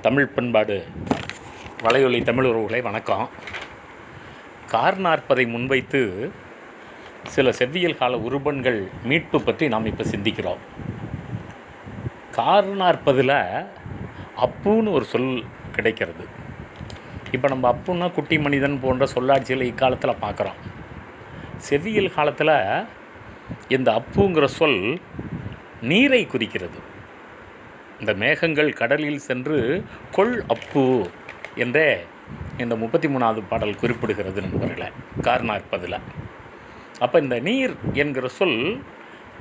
தமிழ் பண்பாடு வலையொலி தமிழ் உறவுகளை வணக்கம். கார் நாற்பதை முன்வைத்து சில செவ்வியல் கால உருபன்கள் மீட்பு பற்றி நாம் இப்போ சிந்திக்கிறோம். கார் நாற்பதில் அப்புன்னு ஒரு சொல் கிடைக்கிறது. இப்போ நம்ம அப்புன்னா குட்டி மனிதன் போன்ற சொல்லாட்சிகளை இக்காலத்தில் பார்க்குறோம். செவ்வியல் காலத்தில் இந்த அப்புங்கிற சொல் நீரை குறிக்கிறது. இந்த மேகங்கள் கடலில் சென்று கொள் அப்பு என்றே இந்த 33வது பாடல் குறிப்பிடுகிறது நண்பர்களே, கார் நாற்பதில். அப்போ இந்த நீர் என்கிற சொல்,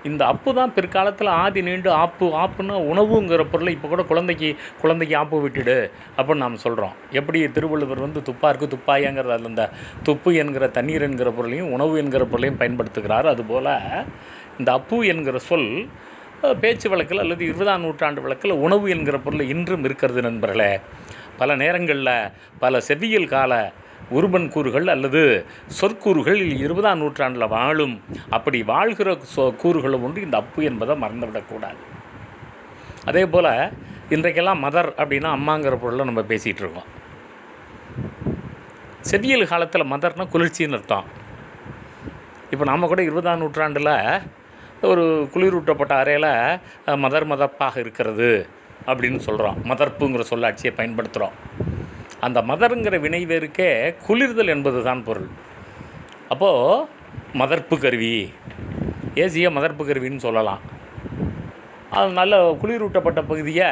இந்த அப்பு தான் பிற்காலத்தில் ஆதி நீண்டு ஆப்புன்னா உணவுங்கிற பொருளை இப்போ கூட குழந்தைக்கு ஆப்பு விட்டுடு அப்படின்னு நாம் சொல்கிறோம். எப்படி திருவள்ளுவர் துப்பாருக்கு துப்பாயங்கிறது, அதில் இந்த துப்பு என்கிற தண்ணீர் என்கிற பொருளையும் உணவு என்கிற பொருளையும் பயன்படுத்துகிறார். அதுபோல் இந்த அப்பு என்கிற சொல் பேச்சு வழக்கில் அல்லது 20ஆம் நூற்றாண்டு வழக்கில் உணவு என்கிற பொருள் இன்றும் இருக்கிறது நண்பர்களே. பல நேரங்களில் பல செவ்வியல் கால உருபன் கூறுகள் அல்லது சொற்கூறுகள் 20ஆம் நூற்றாண்டில் வாழும். அப்படி வாழ்கிற கூறுகளும் ஒன்று இந்த அப்பு என்பதை மறந்துவிடக்கூடாது. அதே போல் இன்றைக்கெல்லாம் மதர் அப்படின்னா அம்மாங்கிற பொருளை நம்ம பேசிகிட்டு இருக்கோம். செவ்வியல் காலத்தில் மதர்னால் குளிர்ச்சின்னு அர்த்தம். இப்போ நாம் கூட 20ஆம் நூற்றாண்டில் ஒரு குளிரூட்டப்பட்ட அறையில் மதர்ப்பாக இருக்கிறது அப்படின்னு சொல்கிறோம். மதர்ப்புங்கிற சொல்லாட்சியை பயன்படுத்துகிறோம். அந்த மதருங்கிற வினைவேருக்கே குளிர்தல் என்பது தான் பொருள். அப்போது மதர்ப்பு கருவி, ஏசிய மதர்ப்பு கருவின்னு சொல்லலாம். அது நல்ல குளிரூட்டப்பட்ட பகுதியை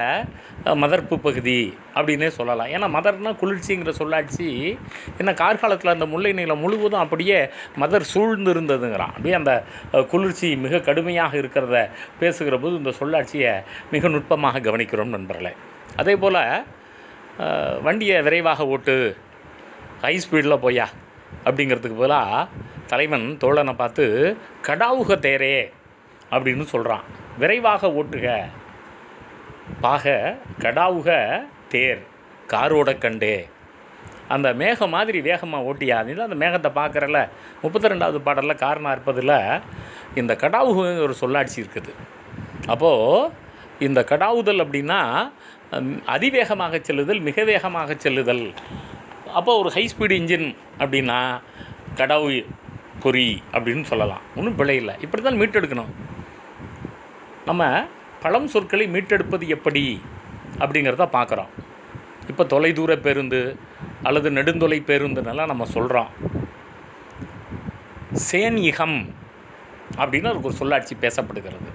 மதர்ப்பு பகுதி அப்படின்னே சொல்லலாம். ஏன்னா மதர்னால் குளிர்ச்சிங்கிற சொல்லாட்சி என்ன கார்காலத்தில் அந்த முல்லை நிலம் முழுவதும் அப்படியே மதர் சூழ்ந்து இருந்ததுங்கிறான். அப்படியே அந்த குளிர்ச்சி மிக கடுமையாக இருக்கிறத பேசுகிற போது இந்த சொல்லாட்சியை மிக நுட்பமாக கவனிக்கிறோம் நண்பர்களே. அதே போல் வண்டியை விரைவாக ஓட்டு, ஹை ஸ்பீடில் போயா அப்படிங்கிறதுக்கு பதிலாக தலைவன் தோழனை பார்த்து கடாவுக தேரே அப்படின்னு சொல்கிறான். விரைவாக ஓட்டுக, பாக கடாவுக தேர் காரோட கண்டே. அந்த மேகம் மாதிரி வேகமாக ஓட்டியா, அந்த மேகத்தை பார்க்குறல 32வது பாடலில் கார் நாற்பதில் இந்த கடாவுக ஒரு சொல்லாட்சி இருக்குது. அப்போது இந்த கடாவுதல் அப்படின்னா அதிவேகமாக செல்லுதல், மிக வேகமாக செல்லுதல். அப்போது ஒரு ஹை ஸ்பீடு இன்ஜின் அப்படின்னா கடாவு பொறி அப்படின்னு சொல்லலாம். ஒன்றும் பிழை இல்லை. இப்படி தான் மீட்டெடுக்கணும். நம்ம பழம் சொற்களை மீட்டெடுப்பது எப்படி அப்படிங்கிறத பார்க்குறோம். இப்போ தொலைதூர பேருந்து அல்லது நெடுந்தொலை பேருந்துன்னெல்லாம் நம்ம சொல்கிறோம். சேன் இகம் அப்படின்னு ஒரு சொல்லாட்சி பேசப்படுகிறது.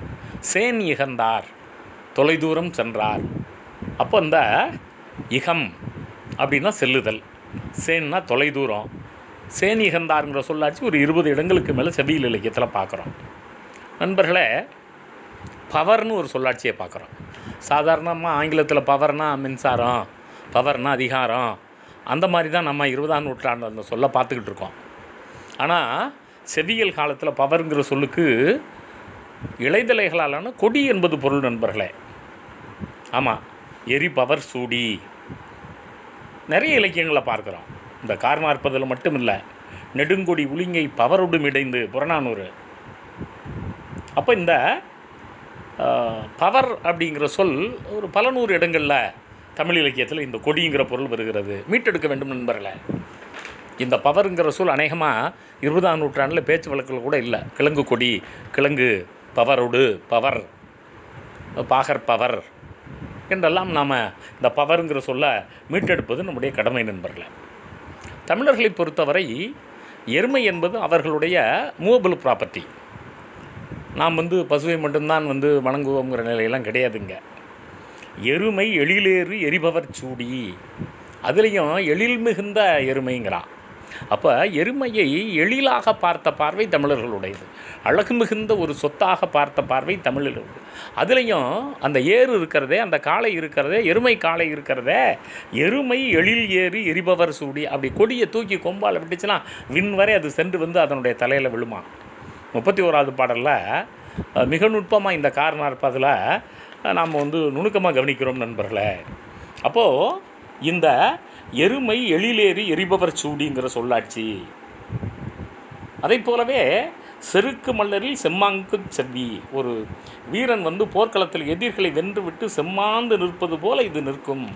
சேன் இகந்தார், தொலைதூரம் சென்றார். அப்போ இந்த இகம் அப்படின்னா செல்லுதல், சேன்னா தொலைதூரம். சேன் இகந்தாருங்கிற சொல்லாட்சி ஒரு 20 இடங்களுக்கு மேலே செவ்வியல் இலக்கியத்தில் பார்க்குறோம். நண்பர்களே, பவர்னு ஒரு சொல்லாட்சியை பார்க்குறோம். சாதாரணமாக ஆங்கிலத்தில் பவர்னால் மின்சாரம், பவர்னால் அதிகாரம், அந்த மாதிரி தான் நம்ம 20ஆம் நூற்றாண்டு அந்த சொல்ல பார்த்துக்கிட்டு இருக்கோம். ஆனால் செவ்வியல் காலத்தில் பவருங்கிற சொல்லுக்கு இலைதலைகளாலான கொடி என்பது பொருள் நண்பர்களே. ஆமாம், எரி பவர் சூடி நிறைய இலக்கியங்களை பார்க்குறோம். இந்த கார் நாற்பதில் மட்டும் இல்லை, நெடுங்கொடி உளிங்கை பவரோடும் இடைந்து புறநானூறு. அப்போ இந்த பவர் அப்படிங்கிற சொல் ஒரு பல நூறு இடங்களில் தமிழ் இலக்கியத்தில் இந்த கொடிங்கிற பொருள் வருகிறது. மீட்டெடுக்க வேண்டும் நண்பர்களே. இந்த பவருங்கிற சொல் அநேகமாக 20ஆம் நூற்றாண்டில் பேச்சு வழக்கில் கூட இல்லை. கிழங்கு கொடி, கிழங்கு பவரோடு, பவர் பாகர் பவர் என்றெல்லாம் நாம் இந்த பவருங்கிற சொல்ல மீட்டெடுப்பது நம்முடைய கடமை நண்பர்களே. தமிழர்களை பொறுத்தவரை எருமை என்பது அவர்களுடைய மூவபிள் ப்ராப்பர்ட்டி. நாம் பசுவை மட்டும்தான் வணங்குவோங்கிற நிலையெல்லாம் கிடையாதுங்க. எருமை எழிலேறு எரிபவர் சூடி, அதுலேயும் எழில் மிகுந்த எருமைங்கிறான். அப்போ எருமையை எழிலாக பார்த்த பார்வை தமிழர்களுடையது, அழகு மிகுந்த ஒரு சொத்தாக பார்த்த பார்வை தமிழர்களுடையது. அதுலேயும் அந்த ஏறு இருக்கிறதே, அந்த காளை இருக்கிறதே, எருமை காளை இருக்கிறதே, எருமை எழில் ஏறு எரிபவர் சூடி. அப்படி கொடியை தூக்கி கொம்பால் விட்டுச்சுன்னா விண் வரை அது சென்று அதனுடைய தலையில் விழுமா. 31வது பாடலில் மிக நுட்பமாக இந்த கார் நாற்பதில் நாம் நுணுக்கமாக கவனிக்கிறோம் நண்பர்களே. அப்போது இந்த எருமை எழிலேறி எரிபவர் சூடிங்கிற சொல்லாட்சி, அதை போலவே செருக்கு மல்லரில் செம்மாங்கு செவ்வி. ஒரு வீரன் போர்க்களத்தில் எதிர்களை வென்றுவிட்டு செம்மாந்து நிற்பது போல இது நிற்கும்.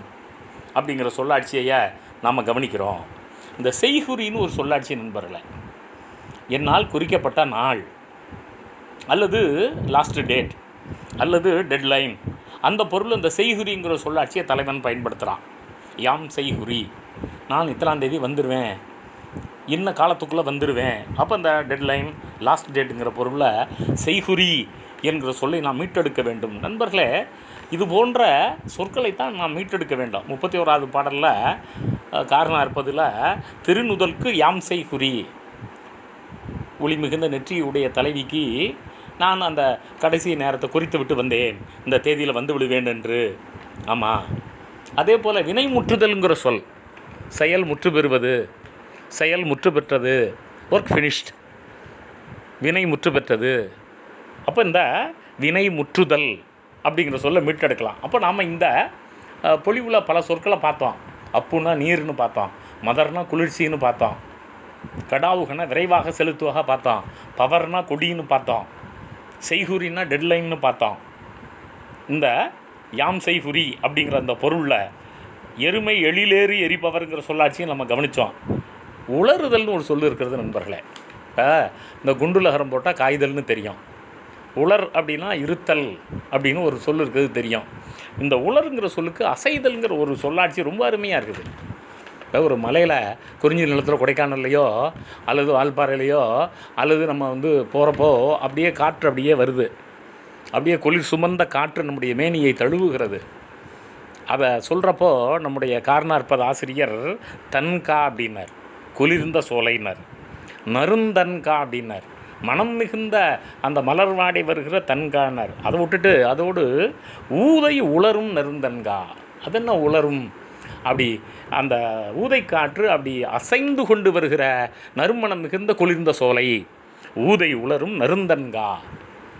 அப்படிங்கிற சொல்லாட்சியை நாம் கவனிக்கிறோம். இந்த செய்குறின்னு ஒரு சொல்லாட்சி நண்பர்களே, என்னால் குறிக்கப்பட்ட நாள் அல்லது லாஸ்ட் டேட் அல்லது டெட்லைன், அந்த பொருள் இந்த செய்குறிங்கிற சொல்லாட்சியை தலைவன் பயன்படுத்துகிறான். யாம் செய்குறி, நான் இத்தனாம் தேதி வந்துடுவேன், இன்ன காலத்துக்குள்ளே வந்துடுவேன். அப்போ அந்த டெட்லைன் லாஸ்ட் டேட்டுங்கிற பொருளில் செய்குறி என்கிற சொல்லை நாம் மீட்டெடுக்க வேண்டும். நண்பர்களே, இது போன்ற சொற்களைத்தான் நாம் மீட்டெடுக்க வேண்டும். 31வது பாடலில் காரணம் இருப்பதில் திருநுதலுக்கு யாம் செய்குறி, ஒளி மிகுந்த நெற்றியுடைய தலைவிக்கு நான் அந்த கடைசி நேரத்தை குறித்து விட்டு வந்தேன், இந்த தேதியில் வந்து விடுவேன் என்று. ஆமாம். அதே போல் வினை முற்றுதல்ங்கிற சொல், செயல் முற்று பெறுவது, செயல் முற்று பெற்றது, ஒர்க் ஃபினிஷ்ட், வினை முற்று பெற்றது. அப்போ இந்த வினை முற்றுதல் அப்படிங்கிற சொல்லை மீட்டெடுக்கலாம். அப்போ நாம் இந்த பொழிவில் பல சொற்களை பார்த்தோம். அப்புன்னா நீர்னு பார்த்தோம், மதர்னா குளிர்ச்சின்னு பார்த்தோம், கடாவுகனா விரைவாக செலுத்துவாக பார்த்தோம், பவர்னா கொடின்னு பார்த்தோம், செய்குறின்னா டெட்லைன்னு பார்த்தோம். இந்த யாம் செய்குறி அப்படிங்கிற அந்த பொருளில் எருமை எழிலேறி எரிப்பவருங்கிற சொல்லாட்சியும் நம்ம கவனித்தோம். உளறுதல்னு ஒரு சொல் இருக்கிறது நண்பர்களே. இந்த குண்டுலகரம் போட்டால் காய்தல்னு தெரியும், உலர் அப்படின்னா இருத்தல் அப்படின்னு ஒரு சொல் இருக்கிறது தெரியும். இந்த உலருங்கிற சொல்லுக்கு அசைதல்ங்கிற ஒரு சொல்லாட்சி ரொம்ப அருமையாக இருக்குது. ஒரு மலையில் குறிஞ்சி நிலத்தில் கொடைக்கானல்லையோ அல்லது வால்பாறையிலையோ அல்லது நம்ம போகிறப்போ அப்படியே காற்று அப்படியே வருது, அப்படியே குளிர் சுமந்த காற்று நம்முடைய மேனியை தழுவுகிறது. அதை சொல்கிறப்போ நம்முடைய காரணாற்பத ஆசிரியர் தன்கா அப்படின்னார், குளிர்ந்த சோலைனார். நருந்தன்கா அப்படின்னார், மனம் மிகுந்த அந்த மலர் வாடை வருகிற தன்கானார். அதை விட்டுட்டு அதோடு ஊதை உலரும் நருந்தன்கா, அது என்ன உலரும், அப்படி அந்த ஊதை காற்று அப்படி அசைந்து கொண்டு வருகிற நறுமணம் மிகுந்த குளிர்ந்த சோலை, ஊதை உலரும் நருந்தன்கா.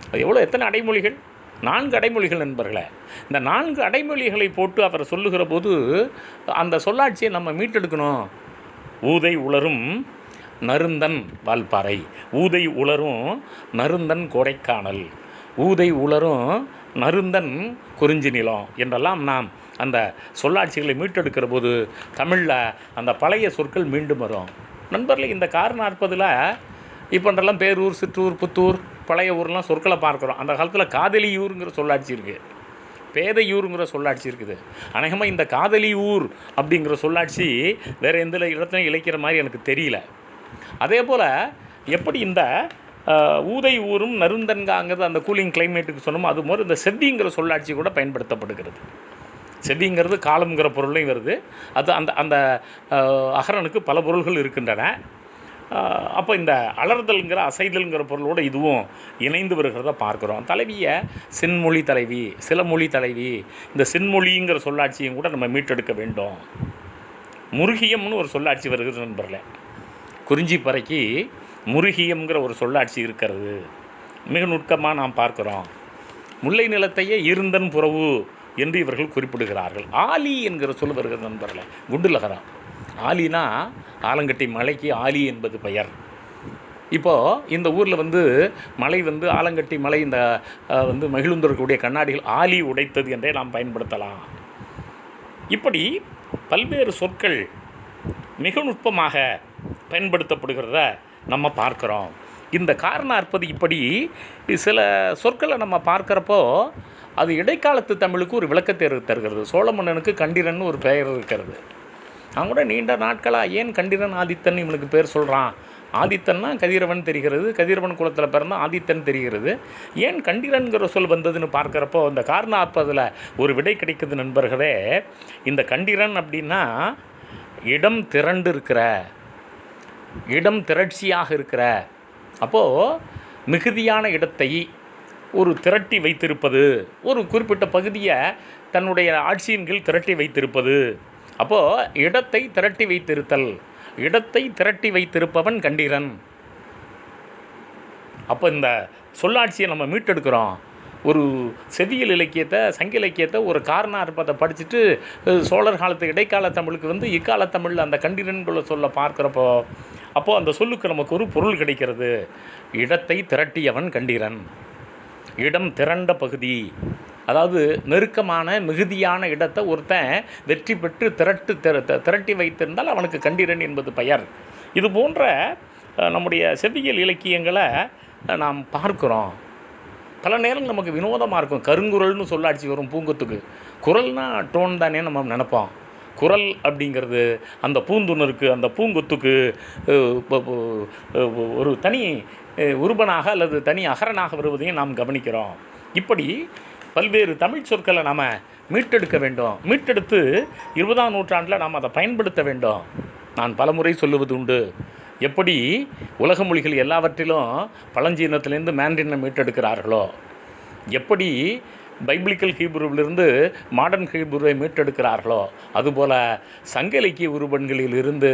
அது எவ்வளோ, எத்தனை அடைமொழிகள், 4 அடைமொழிகள் நண்பர்களே. இந்த 4 அடைமொழிகளை போட்டு அவர் சொல்லுகிற போது அந்த சொல்லாட்சியை நம்ம மீட்டெடுக்கணும். ஊதை உலரும் நருந்தன் வால்பாறை, ஊதை உலரும் நருந்தன் கோடைக்கானல், ஊதை உலரும் நருந்தன் குறிஞ்சி நிலம் என்றெல்லாம் நாம் அந்த சொல்லாட்சிகளை மீட்டெடுக்கிற போது தமிழில் அந்த பழைய சொற்கள் மீண்டும் வரும். நண்பர்களே, இந்த காரணாற்பதில் இப்போன்றெல்லாம் பேரூர், சிற்றூர், புத்தூர், பழைய ஊர்லாம் சொற்களை பார்க்குறோம். அந்த காலத்தில் காதலியூருங்கிற சொல்லாட்சி இருக்குது, பேதையூருங்கிற சொல்லாட்சி இருக்குது. அநேகமாக இந்த காதலி ஊர் அப்படிங்கிற சொல்லாட்சி வேறு எந்த இடத்துலையும் இழைக்கிற மாதிரி எனக்கு தெரியல. அதே போல் எப்படி இந்த ஊதை ஊரும் நருந்தன்காங்கிறது அந்த கூலிங் கிளைமேட்டுக்கு சொன்னோமோ, அது மாதிரி இந்த செவ்விங்கிற சொல்லாட்சி கூட பயன்படுத்தப்படுகிறது. செவ்விங்கிறது காலம்ங்கிற பொருளையும் வருது. அது அந்த அந்த அகரனுக்கு பல பொருள்கள் இருக்கின்றன. அப்போ இந்த அலர்தல்ங்கிற அசைதல்ங்கிற பொருளோடு இதுவும் இணைந்து வருகிறத பார்க்குறோம். தலைவியை சென்மொழி தலைவி, சிலமொழி தலைவி, இந்த சென்மொழிங்கிற சொல்லாட்சியும் கூட நம்ம மீட்டெடுக்க வேண்டும். முருகியம்னு ஒரு சொல்லாட்சி வருகிறது நண்பர்களே. குறிஞ்சி பறைக்கு முருகியம்ங்கிற ஒரு சொல்லாட்சி இருக்கிறது, மிக நுட்கமாக நாம் பார்க்குறோம். முல்லை நிலத்தையே இருந்தன் புறவு என்று இவர்கள் குறிப்பிடுகிறார்கள். ஆலி என்கிற சொல் வருகிறது நண்பர்களே, குண்டுலகரம். ஆலினா ஆலங்கட்டி மலைக்கு ஆலி என்பது பெயர். இப்போது இந்த ஊரில் மலை ஆலங்கட்டி மலை, இந்த மகிழுந்திருக்கக்கூடிய கண்ணாடிகள் ஆலி உடைத்தது என்றே நாம் பயன்படுத்தலாம். இப்படி பல்வேறு சொற்கள் மிக நுட்பமாக பயன்படுத்தப்படுகிறத நம்ம பார்க்குறோம். இந்த காரணாற்பதி இப்படி சில சொற்களை நம்ம பார்க்குறப்போ அது இடைக்காலத்து தமிழுக்கு ஒரு விளக்கத்தை தருகிறது. சோழ மன்னனுக்கு கண்டிரன் ஒரு பெயர் இருக்கிறது. அவங்க கூட நீண்ட நாட்களாக ஏன் கண்டிரன் ஆதித்தன் இவனுக்கு பேர் சொல்கிறான், ஆதித்தன்னா கதிரவன் தெரிகிறது, கதிரவன் குலத்தில் பிறந்தா ஆதித்தன் தெரிகிறது, ஏன் கண்டிரன்கிற சொல் வந்ததுன்னு பார்க்குறப்போ இந்த காரணாற்பதில் ஒரு விடை கிடைக்குது நண்பர்களே. இந்த கண்டிரன் அப்படின்னா இடம் திரண்டு இருக்கிற, இடம் திரட்சியாக இருக்கிற, அப்போது மிகுதியான இடத்தை ஒரு திரட்டி வைத்திருப்பது, ஒரு குறிப்பிட்ட பகுதியை தன்னுடைய ஆட்சியின் கீழ் திரட்டி வைத்திருப்பது. அப்போது இடத்தை திரட்டி வைத்திருத்தல், இடத்தை திரட்டி வைத்திருப்பவன் கண்டிரன். அப்போ இந்த சொல்லாட்சியை நம்ம மீட்டெடுக்கிறோம். ஒரு செவ்வியல் இலக்கியத்தை, சங்க இலக்கியத்தை, ஒரு காரணாற்பத்தை படிச்சுட்டு சோழர் காலத்து இடைக்கால தமிழுக்கு இக்கால தமிழில் அந்த கண்டிரன்களை சொல்ல பார்க்குறப்போ அப்போது அந்த சொல்லுக்கு நமக்கு ஒரு பொருள் கிடைக்கிறது. இடத்தை திரட்டியவன் கண்டிரன், இடம் திரண்ட பகுதி அதாவது நெருக்கமான மிகுதியான இடத்தை ஒருத்தன் வெற்றி பெற்று திரட்டி வைத்திருந்தால் அவனுக்கு கண்டிரன் என்பது பெயர். இது போன்ற நம்முடைய செவ்வியல் இலக்கியங்களை நாம் பார்க்குறோம். பல நேரம் நமக்கு வினோதமாக இருக்கும். கருங்குரல்னு சொல்ல அடிச்சு வரும் பூங்கொத்துக்கு. குரல்னா டோன் தானே நம்ம நினைப்போம். குரல் அப்படிங்கிறது அந்த பூந்துணருக்கு, அந்த பூங்கொத்துக்கு ஒரு தனி உருபனாக அல்லது தனி அகரனாக வருவதையும் நாம் கவனிக்கிறோம். இப்படி பல்வேறு தமிழ் சொற்களை நாம் மீட்டெடுக்க வேண்டும். மீட்டெடுத்து 20ஆம் நூற்றாண்டில் நாம் அதை பயன்படுத்த வேண்டும். நான் பலமுறை சொல்லுவது உண்டு. எப்படி உலக மொழிகள் எல்லாவற்றிலும் பழஞ்சீனத்திலேருந்து மேண்ட்ரினை மீட்டெடுக்கிறார்களோ, எப்படி பைபிளிக்கல் ஹீப்ருவிலிருந்து மாடர்ன் ஹீப்ருவை மீட்டெடுக்கிறார்களோ, அதுபோல் சங்க இலக்கிய உருபன்களில் இருந்து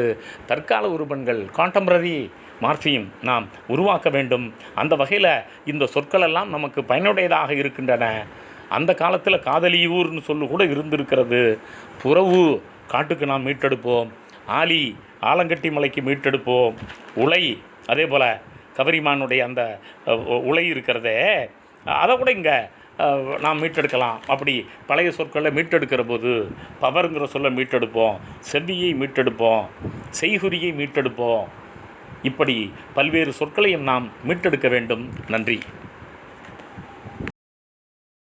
தற்கால உருபன்கள் கான்டெம்பரரி மார்ஃபியம் நாம் உருவாக்க வேண்டும். அந்த வகையில் இந்த சொற்களெல்லாம் நமக்கு பயனுடையதாக இருக்கின்றன. அந்த காலத்தில் காதலியூர்னு சொல்லு கூட இருந்திருக்கிறது. புறவு காட்டுக்கு நாம் மீட்டெடுப்போம். ஆலி ஆலங்கட்டி மலைக்கு மீட்டெடுப்போம். உலை அதே போல் கவரிமானுடைய அந்த உலை இருக்கிறதே, அதை கூட இங்கே நாம் மீட்டெடுக்கலாம். அப்படி பழைய சொற்களை மீட்டெடுக்கிற போது பவருங்கிற சொல்ல மீட்டெடுப்போம், செவ்வியை மீட்டெடுப்போம், செய்குறியை மீட்டெடுப்போம். இப்படி பல்வேறு சொற்களையும் நாம் மீட்டெடுக்க வேண்டும். நன்றி.